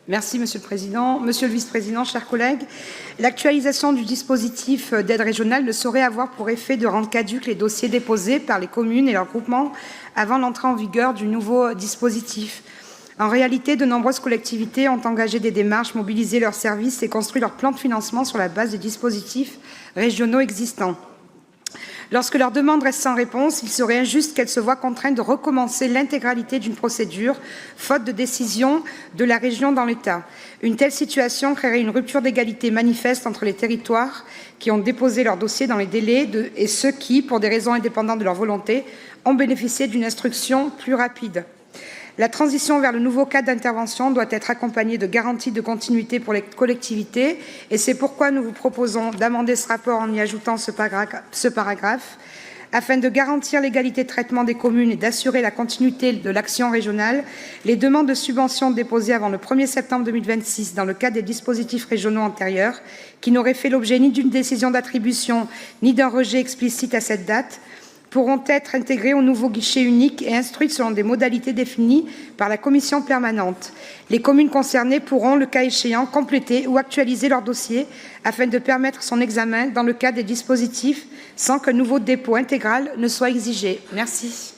Merci, Monsieur le Président. Monsieur le Vice-président, chers collègues, l'actualisation du dispositif d'aide régionale ne saurait avoir pour effet de rendre caducs les dossiers déposés par les communes et leurs groupements avant l'entrée en vigueur du nouveau dispositif. En réalité, de nombreuses collectivités ont engagé des démarches, mobilisé leurs services et construit leur plan de financement sur la base des dispositifs régionaux existants. Lorsque leur demande reste sans réponse, il serait injuste qu'elles se voient contraintes de recommencer l'intégralité d'une procédure, faute de décision de la région dans l'État. Une telle situation créerait une rupture d'égalité manifeste entre les territoires qui ont déposé leur dossier dans les délais et ceux qui, pour des raisons indépendantes de leur volonté, ont bénéficié d'une instruction plus rapide. La transition vers le nouveau cadre d'intervention doit être accompagnée de garanties de continuité pour les collectivités et c'est pourquoi nous vous proposons d'amender ce rapport en y ajoutant ce paragraphe afin de garantir l'égalité de traitement des communes et d'assurer la continuité de l'action régionale. Les demandes de subventions déposées avant le 1er septembre 2026 dans le cadre des dispositifs régionaux antérieurs, qui n'auraient fait l'objet ni d'une décision d'attribution ni d'un rejet explicite à cette date, pourront être intégrées au nouveau guichet unique et instruites selon des modalités définies par la commission permanente. Les communes concernées pourront, le cas échéant, compléter ou actualiser leur dossier afin de permettre son examen dans le cadre des dispositifs sans qu'un nouveau dépôt intégral ne soit exigé. Merci.